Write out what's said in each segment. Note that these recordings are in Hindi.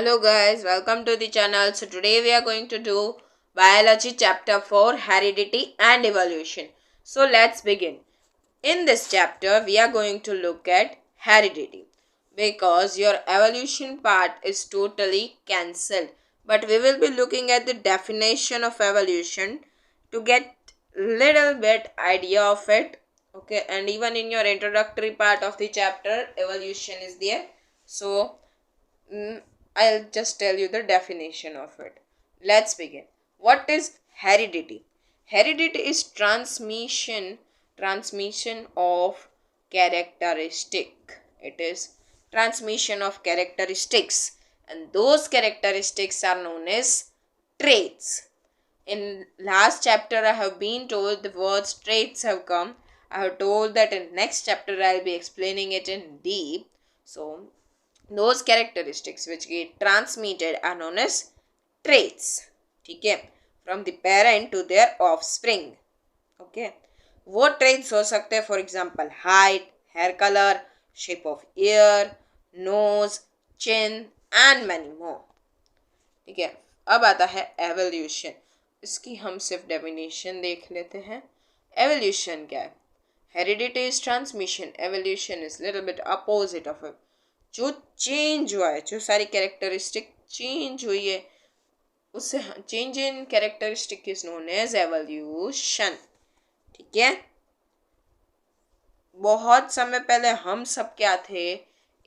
Hello guys, welcome to the channel. So today we are going to do biology chapter 4, heredity and evolution. So let's begin. In this chapter we are going to look at heredity because your evolution part is totally cancelled. But we will be looking at the definition of evolution to get little bit idea of it. Okay, and even in your introductory part of the chapter evolution is there. So Mm, I'll just tell you the definition of it. Let's begin. What is heredity? Heredity is transmission of characteristic. It is transmission of characteristics, and those characteristics are known as traits. In last chapter I have been told the words traits have come. I have told that in next chapter I'll be explaining it in deep. So those characteristics which get transmitted are known as traits. ठीक है, from the parent to their offspring. Okay, वो ट्रेट्स हो सकते हैं for example height, hair colour, shape of ear, nose, chin and many more. ठीक है, अब आता है एवोल्यूशन. इसकी हम सिर्फ डेफिनेशन देख लेते हैं. एवोल्यूशन क्या है? Heredity is transmission, evolution is little bit opposite of it. जो चेंज हुआ है, जो सारी कैरेक्टरिस्टिक चेंज हुई है, उससे change in characteristic is known as evolution. ठीक है, बहुत समय पहले हम सब क्या थे?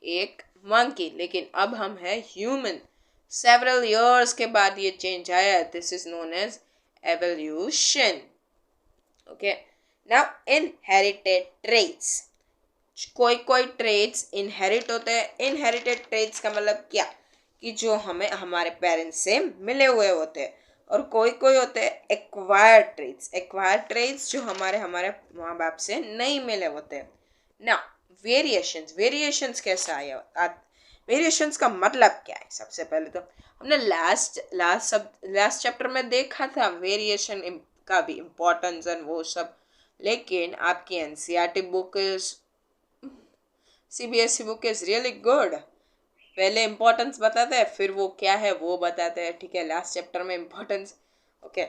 एक मंकी, लेकिन अब हम हैं ह्यूमन. सेवरल इयर्स के बाद ये चेंज आया. This is known as evolution. Okay, now inherited traits. कोई कोई ट्रेट्स इनहेरिट होते हैं. इनहेरिटेड ट्रेट्स का मतलब क्या? कि जो हमें हमारे पेरेंट्स से मिले हुए होते हैं. और कोई कोई होते हैं एक्वायर्ड ट्रेट्स. एक्वायर्ड ट्रेट्स जो हमारे माँ बाप से नहीं मिले होते हैं. ना वेरिएशंस. वेरिएशंस कैसा आया? वेरिएशंस का मतलब क्या है? सबसे पहले तो हमने लास्ट चैप्टर में देखा था वेरिएशन का भी इम्पोर्टेंस और वो सब. लेकिन आपकी NCERT book is CBSE book is really good. पहले इम्पोर्टेंस बताते हैं, फिर वो क्या है वो बताते हैं. ठीक है, लास्ट चैप्टर में importance. Okay,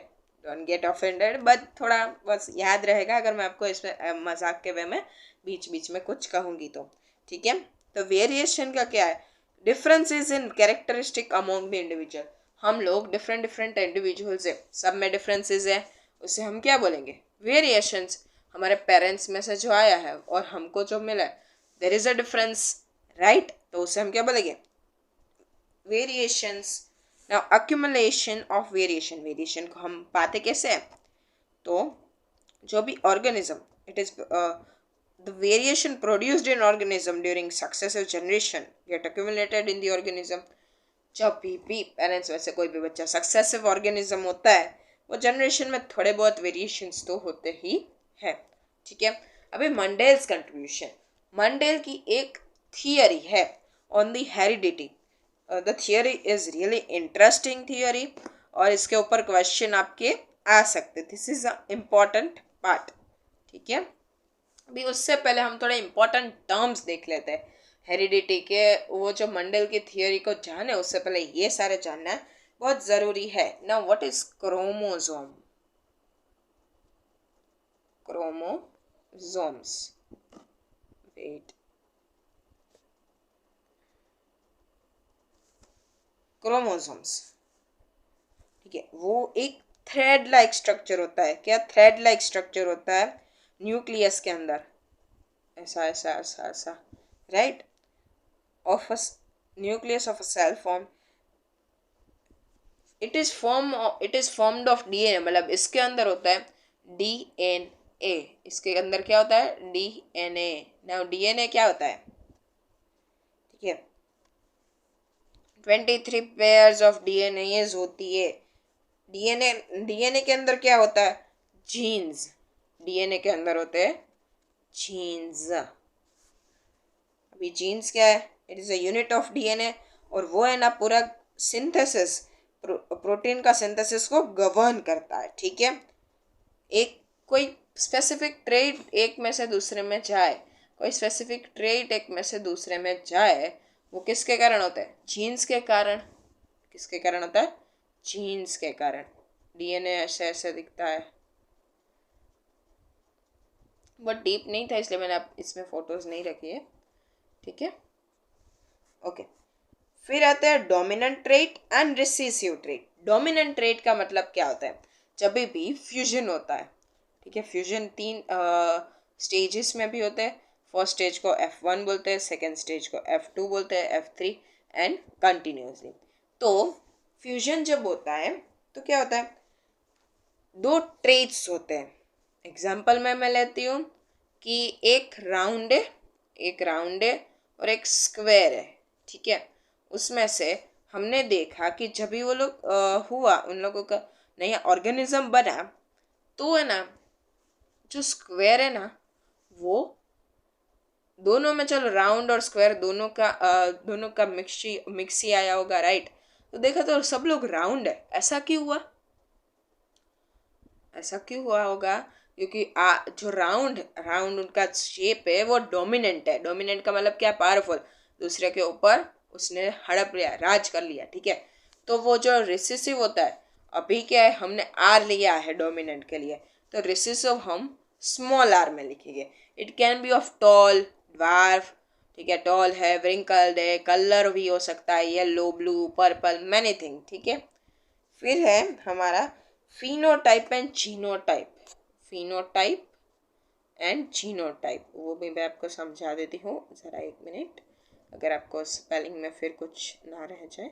don't get offended, but थोड़ा बस याद रहेगा अगर मैं आपको इसमें मजाक के वे में बीच बीच में कुछ कहूँगी तो. ठीक है, तो वेरिएशन का क्या है? Differences in characteristic among the individual. हम लोग डिफरेंट इंडिविजुअल्स है, सब में डिफरेंसेस है, उसे हम क्या बोलेंगे? वेरिएशंस. हमारे पेरेंट्स में से जो आया है और हमको जो मिला है, there is a difference, right? तो उसे हम क्या बोलेंगे? Variations. Now accumulation of variation. Variation को हम पाते कैसे हैं? तो जो भी organism, it is the variation produced in organism during successive generation get accumulated in the organism. जब भी पेरेंट्स में से कोई भी बच्चा सक्सेसिव ऑर्गेनिज्म होता है, वो जनरेशन में थोड़े बहुत वेरिएशंस तो होते ही है. ठीक है, अभी मंडेल्स कंट्रीब्यूशन. मंडेल की एक थियरी है on the heredity. The theory is really interesting theory और इसके ऊपर क्वेश्चन आपके आ सकते. This is a important part. ठीक है, अभी उससे पहले हम थोड़े इम्पोर्टेंट टर्म्स देख लेते हैं हेरिडिटी के. वो जो मंडल की थियोरी को जाने उससे पहले ये सारे जानना बहुत ज़रूरी है. Now what is chromosome? Chromosomes, wait, chromosomes. ठीक है, वो एक थ्रेड लाइक स्ट्रक्चर होता है. क्या थ्रेड लाइक स्ट्रक्चर होता है? न्यूक्लियस के अंदर ऐसा ऐसा ऐसा ऐसा, right? Of a nucleus of a cell form. It is formed of DNA. मतलब इसके अंदर होता है डीएनए. इसके अंदर क्या होता है? डीएनए. नाउ डीएनए क्या होता है? ठीक है, 23 पेयर्स ऑफ डीएनए होती है. डीएनए के अंदर क्या होता है? जीन्स. डीएनए के अंदर होते हैं जीन्स. अभी जीन्स क्या है? It is a unit of DNA और वो है ना पूरा सिंथेसिस, प्रोटीन का सिंथेसिस को गवर्न करता है. ठीक है, एक कोई स्पेसिफिक ट्रेट एक में से दूसरे में जाए, कोई स्पेसिफिक ट्रेट एक में से दूसरे में जाए, वो किसके कारण होता है? जीन्स के कारण. किसके कारण होता है? जीन्स के कारण। डीएनए ऐसे ऐसे दिखता है, बहुत डीप नहीं था इसलिए मैंने आप इसमें फोटोज नहीं रखी है, ठीक है। ओके, फिर आता है dominant trait and recessive trait. Dominant trait का मतलब क्या होता है? जब भी फ्यूजन होता है, ठीक है, फ्यूजन 3 स्टेजेस में भी होते हैं। फर्स्ट स्टेज को F1 बोलते हैं, सेकेंड स्टेज को F2 बोलते हैं, F3 एंड कंटिन्यूसली। तो फ्यूजन जब होता है तो क्या होता है? 2 ट्रेट्स होते हैं। एग्जाम्पल में मैं लेती हूँ कि एक राउंड है, एक राउंड है और एक स्क्वायर है, ठीक है। उसमें से हमने देखा कि जब भी वो लोग हुआ, उन लोगों का नया ऑर्गेनिज्म बना, तो है ना जो स्क्वायर है ना, वो दोनों में, चलो राउंड और स्क्वायर दोनों का मिक्सी आया होगा, राइट। तो देखा तो सब लोग राउंड है, ऐसा क्यों हुआ? ऐसा क्यों हुआ होगा? क्योंकि जो राउंड राउंड उनका शेप है वो डोमिनेंट है। डोमिनेंट का मतलब क्या? पावरफुल, दूसरे के ऊपर उसने हड़प लिया, राज कर लिया, ठीक है। तो वो जो रिसेसिव होता है, अभी क्या है, हमने आर लिया है डोमिनेंट के लिए, तो रिसेसिव हम स्मॉल आर में लिखेंगे। It can be of tall, dwarf, ठीक है, टॉल है, व्रिंकल्ड है, कलर भी हो सकता है yellow, blue, purple, many thing, ठीक है। फिर है हमारा phenotype and genotype. Phenotype and genotype, वो भी मैं आपको समझा देती हूँ, ज़रा 1 मिनट, अगर आपको स्पेलिंग में फिर कुछ ना रह जाए।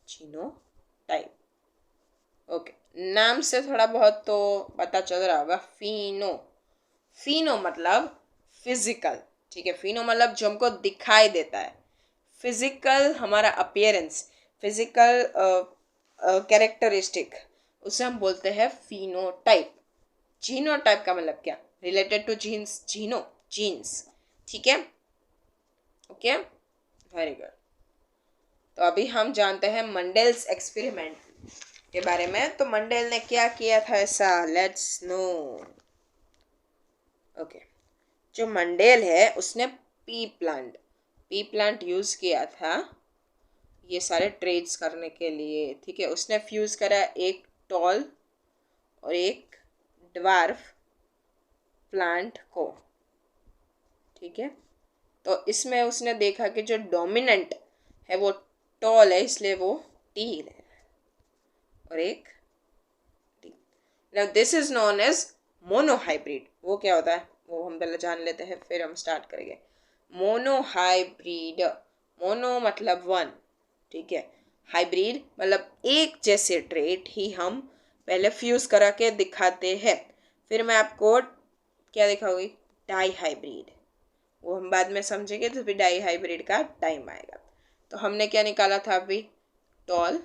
जीनोटाइप, ओके, नाम से थोड़ा बहुत तो पता चल रहा होगा। फिनो, फिनो मतलब फिजिकल, ठीक है। फिनो मतलब जो हमको दिखाई देता है, फिजिकल, हमारा अपीयरेंस, फिजिकल कैरेक्टरिस्टिक, उसे हम बोलते हैं फिनोटाइप। जीनोटाइप का मतलब क्या? रिलेटेड टू जीन्स, जीन्स, ठीक है, ओके, वेरी गुड। तो अभी हम जानते हैं मंडेल्स एक्सपेरिमेंट के बारे में। तो मंडेल ने क्या किया था ऐसा? Let's no. ओके, जो मंडेल है उसने पी प्लांट यूज किया था ये सारे ट्रेड्स करने के लिए, ठीक है। उसने फ्यूज करा एक टॉल और एक ड्वार्फ प्लांट को, ठीक है। तो इसमें उसने देखा कि जो डोमिनेंट है वो टॉल है, इसलिए वो टी ले रहा है, और एक T. Now this is known as monohybrid. वो क्या होता है वो हम पहले जान लेते हैं, फिर हम स्टार्ट करेंगे। मोनोहाइब्रिड, मोनो मतलब 1, ठीक है, हाइब्रिड मतलब एक जैसे ट्रेट ही हम पहले फ्यूज करा के दिखाते हैं। फिर मैं आपको क्या दिखाऊंगी? डाई हाइब्रिड, वो हम बाद में समझेंगे, तो फिर डाई हाइब्रिड का टाइम आएगा। तो हमने क्या निकाला था अभी? Tall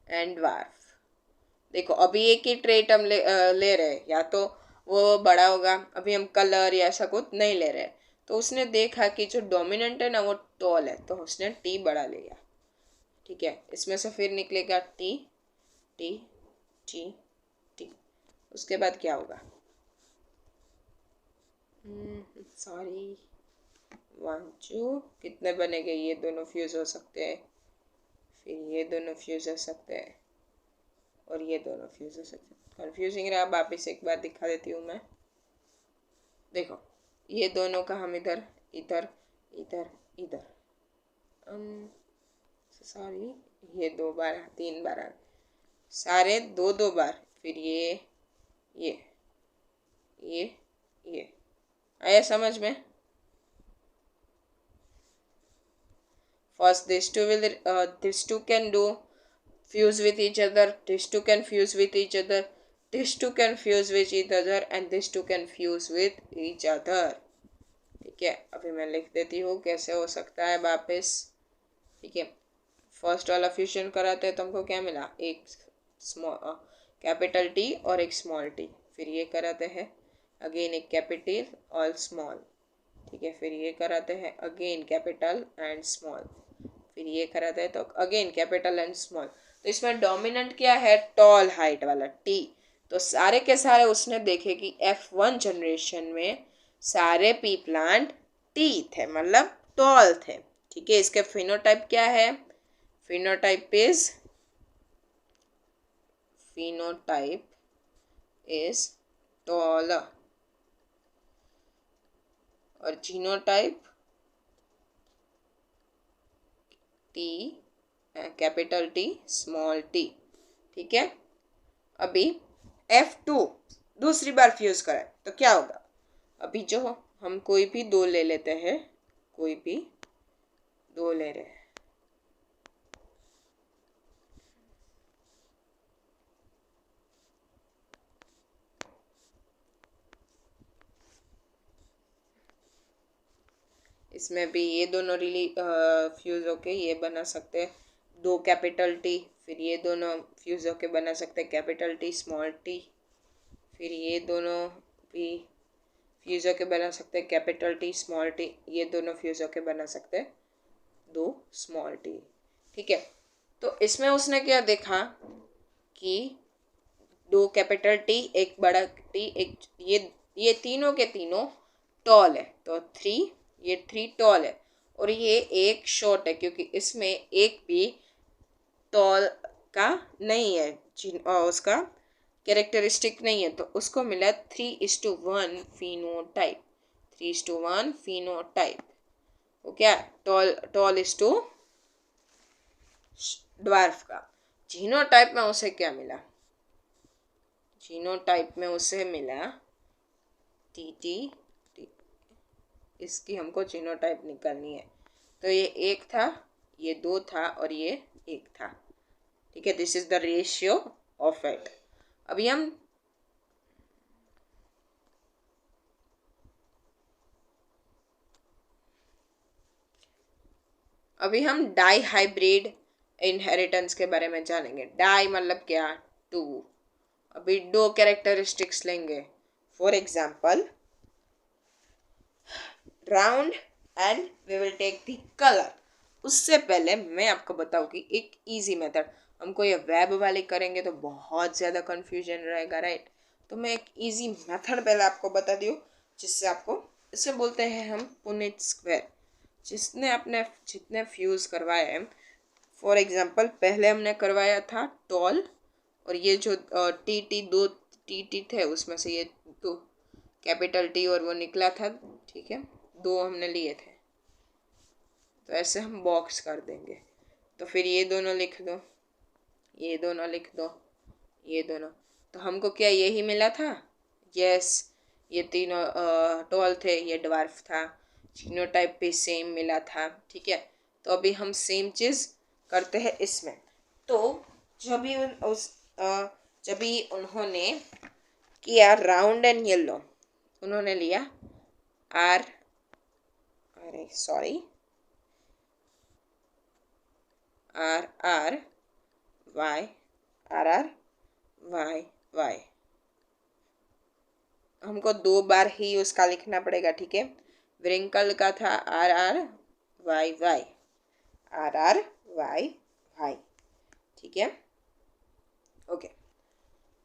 and dwarf. देखो अभी एक ही ट्रेट हम ले रहे हैं, या तो वो बड़ा होगा, अभी हम कलर या ऐसा कुछ नहीं ले रहे। तो उसने देखा कि जो डोमिनेंट है ना वो टॉल है, तो उसने टी बड़ा लिया, ठीक है। इसमें से फिर निकलेगा टी टी टी टी। उसके बाद क्या होगा? सॉरी, 1 2, कितने बनेंगे? ये दोनों फ्यूज हो सकते हैं, फिर ये दोनों फ्यूज हो सकते हैं, और ये दोनों फ्यूज हो सकते हैं। कंफ्यूजिंग रहा, वापिस एक बार दिखा देती हूँ मैं। देखो ये दोनों का हम इधर इधर इधर इधर, सॉरी, ये 2 बार 3 बार सारे 2 बार, फिर ये ये ये आया समझ में? First these two can do fuse with each other, these two can fuse with each other, these two can fuse with each other, and these two can fuse with each other, ठीक है। अभी मैं लिख देती हूँ कैसे हो सकता है वापस, ठीक है। फर्स्ट वाला फ्यूजन कराते हैं तो हमको क्या मिला? एक स्मॉल कैपिटल टी और एक स्मॉल टी। फिर ये कराते हैं अगेन एक कैपिटल और स्मॉल, ठीक है। फिर ये कराते हैं अगेन कैपिटल एंड स्मॉल, फिर ये कराते हैं तो अगेन कैपिटल एंड स्मॉल। तो इसमें डोमिनेंट क्या है? टॉल हाइट वाला टी। तो सारे के सारे उसने देखे कि F1 जनरेशन में सारे पी प्लांट टी थे, मतलब टॉल थे, ठीक है, इसके फिनोटाइप क्या है? फिनोटाइप इज टॉलर और genotype T, capital T small T. ठीक है, अभी F2 दूसरी बार फ्यूज कराए तो क्या होगा? अभी जो हम कोई भी दो ले लेते हैं, कोई भी दो ले रहे हैं, इसमें भी ये दोनों फ्यूज होके ये बना सकते हैं दो कैपिटल टी, फिर ये दोनों फ्यूज होके बना सकते हैं कैपिटल टी स्मॉल टी, फिर ये दोनों भी फ्यूज होके बना सकते हैं कैपिटल टी स्मॉल टी, ये दोनों फ्यूज होके बना सकते हैं दो स्मॉल टी। ठीक है, तो इसमें उसने क्या देखा कि दो कैपिटल टी एक बड़ा टी, एक ये तीनों के तीनों टॉल है, तो ये थ्री टॉल है और ये एक शॉर्ट है क्योंकि इसमें एक भी टॉल का नहीं है, उसका कैरेक्टरिस्टिक नहीं है, तो उसको मिला 3:1 फिनोटाइप। 3:1 फिनोटाइप वो क्या? टॉल इज टू ड्वार्फ का। जीनोटाइप में उसे क्या मिला? जीनोटाइप में उसे मिला टी। इसकी हमको जीनोटाइप निकालनी है, तो ये एक था, ये दो था और ये एक था। ठीक है, this is the ratio of it. अभी हम डाई हाइब्रिड इनहेरिटेंस के बारे में जानेंगे। डाई मतलब क्या? टू। अभी दो कैरेक्टरिस्टिक्स लेंगे, for example round and we will take the colour. उससे पहले मैं आपको बताऊँ कि एक इजी मेथड, हमको ये वेब वाले करेंगे तो बहुत ज़्यादा कंफ्यूजन रहेगा, राइट? तो मैं एक इजी मेथड पहले आपको बता दूँ, जिससे आपको, इसे बोलते हैं हम पुनेट स्क्वायर। जितने फ्यूज़ करवाए हैं, फॉर एग्जांपल पहले हमने करवाया था टॉल, और ये जो दो टी थे उसमें से ये दो कैपिटल टी और वो निकला था। ठीक है, दो हमने लिए थे, तो ऐसे हम बॉक्स कर देंगे। तो फिर ये दोनों लिख दो, ये दोनों लिख दो, ये दोनों, तो हमको क्या यही मिला था? यस, ये तीनों टॉल थे, ये ड्वार्फ था। जीनोटाइप भी सेम मिला था। ठीक है, तो अभी हम सेम चीज़ करते हैं इसमें। तो जब भी उन्होंने किया राउंड एंड येलो, उन्होंने लिया आर वाई वाई। हमको दो बार ही उसका लिखना पड़ेगा। ठीक है, व्रिंकल का था आर वाई वाई। ठीक है, ओके।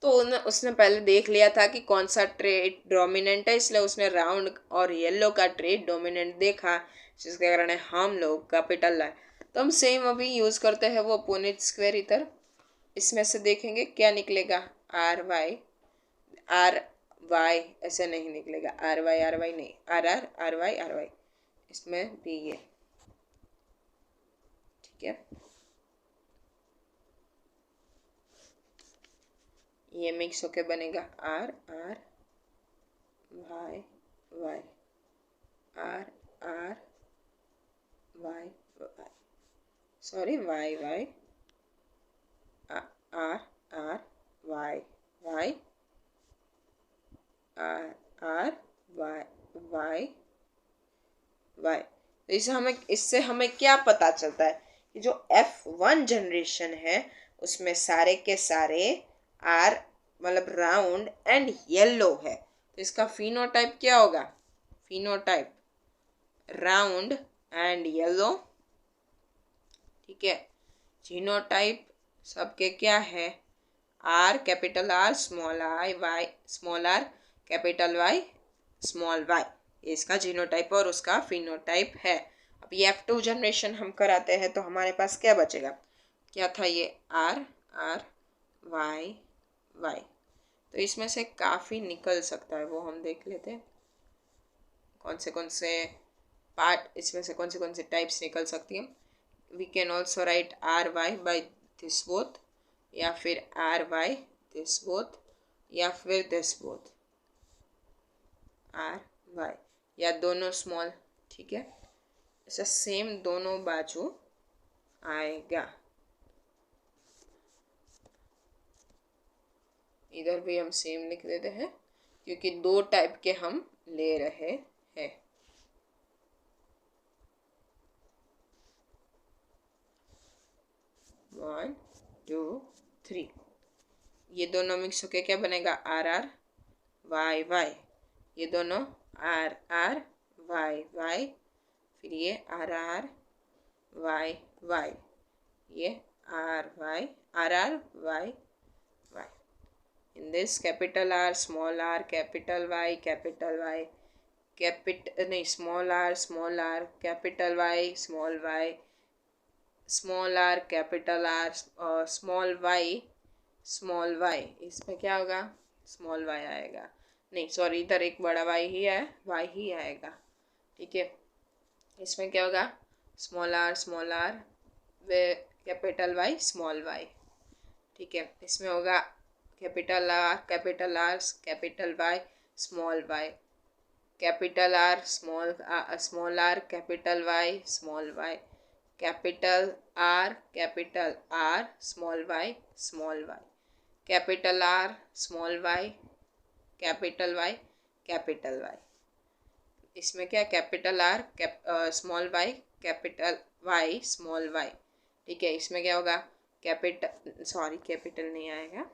तो उसने पहले देख लिया था कि कौन सा ट्रेड डोमिनेंट है, इसलिए उसने राउंड और येलो का ट्रेड डोमिनेंट देखा, जिसके कारण हम लोग कैपिटल लाए। तो हम सेम अभी यूज़ करते हैं वो पुनेट स्क्वायर इधर। इसमें से देखेंगे क्या निकलेगा, आर वाई ऐसे नहीं निकलेगा, आर वाई नहीं, आर वाई इसमें भी ये। ठीक है, ये मिक्स होके बनेगा R Y R Y sorry Y R Y R Y. तो इससे हमें क्या पता चलता है कि जो F1 जनरेशन है उसमें सारे के सारे आर मतलब राउंड एंड येलो है, तो इसका फिनोटाइप क्या होगा? Phenotype round and yellow. ठीक है, जीनोटाइप सबके क्या है? R capital R small I Y small R capital Y small Y, ये इसका जीनोटाइप और उसका फिनोटाइप है। अब ये F2 जनरेशन हम कराते हैं तो हमारे पास क्या बचेगा, क्या था ये R R Y Y। तो इसमें से काफ़ी निकल सकता है, वो हम देख लेते हैं कौन से पार्ट, इसमें से कौन से टाइप्स निकल सकती हैं। We can also write R Y by this both, या फिर आर वाई दिस बोथ, या फिर दिस बोथ आर वाई, या दोनों स्मॉल, ठीक है। ऐसा सेम दोनों बाजू आएगा। इधर भी हम सेम लिख देते हैं क्योंकि दो टाइप के हम ले रहे हैं। 1 2 3, ये दोनों मिक्स होके क्या बनेगा, आर आर वाई वाई। ये दोनों आर आर वाई वाई, फिर ये आर आर वाई वाई, ये R Y R R Y Y. In this capital R, small r, capital Y, नहीं small r, capital Y, small r, capital R, small y, इसमें क्या होगा, small y आएगा, नहीं सॉरी इधर एक बड़ा y ही है, y ही आएगा, ठीक है। इसमें क्या होगा, स्मॉल r वे कैपिटल Y स्मॉल y, ठीक है। इसमें होगा capital R capital Y small y, capital R small r capital Y small y, capital R small y, capital R small y, capital Y। इसमें क्या, capital R small y, capital Y small y, ठीक है। इसमें क्या होगा, कैपिटल नहीं आएगा,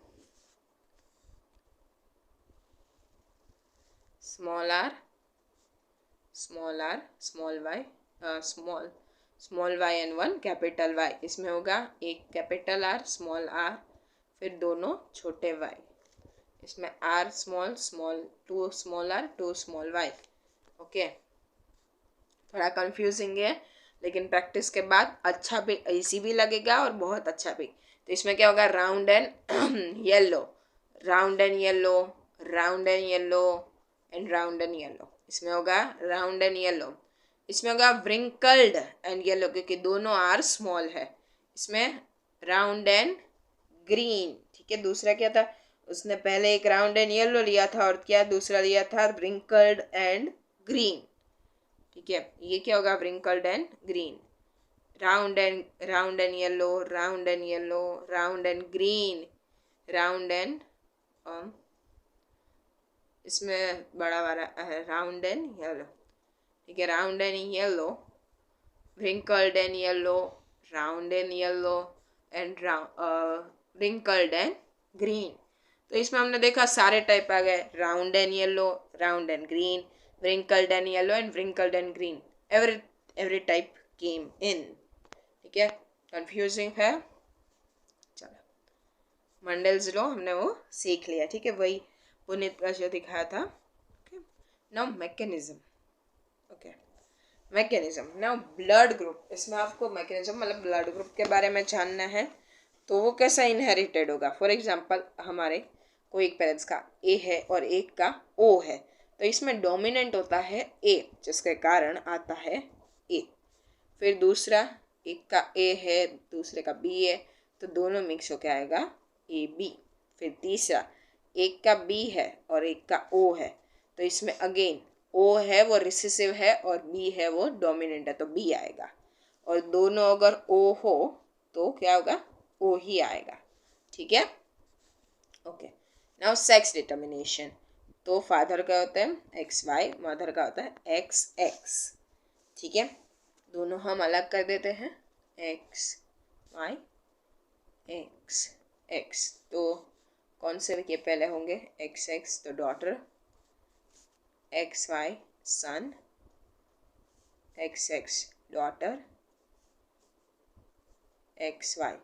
small r small y, small y and 1 capital Y। इसमें होगा एक कैपिटल R स्मॉल r, फिर दोनों छोटे y। इसमें r small 2 small r 2 small y, okay. थोड़ा कंफ्यूजिंग है लेकिन प्रैक्टिस के बाद अच्छा भी, इजी भी लगेगा और बहुत अच्छा भी। तो इसमें क्या होगा, round and yellow, round and yellow, round and yellow and round and yellow. इसमें होगा राउंड एंड येलो। इसमें होगा व्रिंकल्ड एंड येलो क्योंकि दोनों आर स्मॉल है। इसमें राउंड एंड ग्रीन, ठीक है। दूसरा क्या था, उसने पहले एक राउंड एंड येलो लिया था और क्या दूसरा लिया था, व्रिंकल्ड एंड ग्रीन, ठीक है। ये क्या होगा, wrinkled and green, round and yellow, round and yellow, round and green, round and इसमें बड़ा वाला है राउंड एंड येलो, ठीक है। Round and yellow, wrinkled and yellow, round and yellow and wrinkled and green. तो इसमें हमने देखा सारे टाइप आ गए, round and yellow, round and green, wrinkled and yellow and wrinkled and green, every type came in, ठीक है। कंफ्यूजिंग है, चलो मंडल्स लॉ हमने वो सीख लिया, ठीक है, वही पुनीत का जो दिखाया था, okay. Now mechanism, okay, mechanism. Now blood group, इसमें आपको मैकेनिज्म मतलब ब्लड ग्रुप के बारे में जानना है, तो वो कैसा इनहेरिटेड होगा। फॉर एग्जांपल हमारे कोई एक पेरेंट्स का ए है और एक का ओ है, तो इसमें डोमिनेंट होता है ए, जिसके कारण आता है ए। फिर दूसरा एक का ए है दूसरे का बी है, तो दोनों मिक्स होकर आएगा ए बी। फिर तीसरा एक का बी है और एक का ओ है, तो इसमें अगेन ओ है वो रिसेसिव है और बी है वो डोमिनेंट है, तो बी आएगा। और दोनों अगर ओ हो तो क्या होगा, ओ ही आएगा, ठीक है, ओके। नाउ सेक्स डिटर्मिनेशन, तो फादर का होता है एक्स वाई, मदर का होता है एक्स एक्स, ठीक है। दोनों हम अलग कर देते हैं, एक्स वाई एक्स एक्स, तो कौन से के पहले होंगे, एक्स एक्स तो daughter, X Y son, X X daughter, X Y,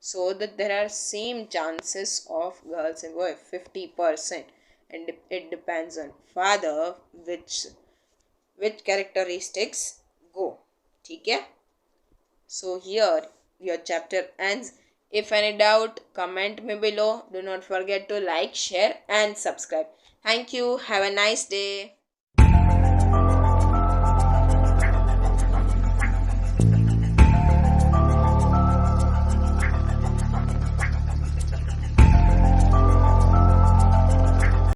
so that there are same chances of girls and boys 50%, and it depends on father which characteristics go, ठीक है. So here your chapter ends. If any doubt, comment me below. Do not forget to like, share and subscribe. Thank you. Have a nice day.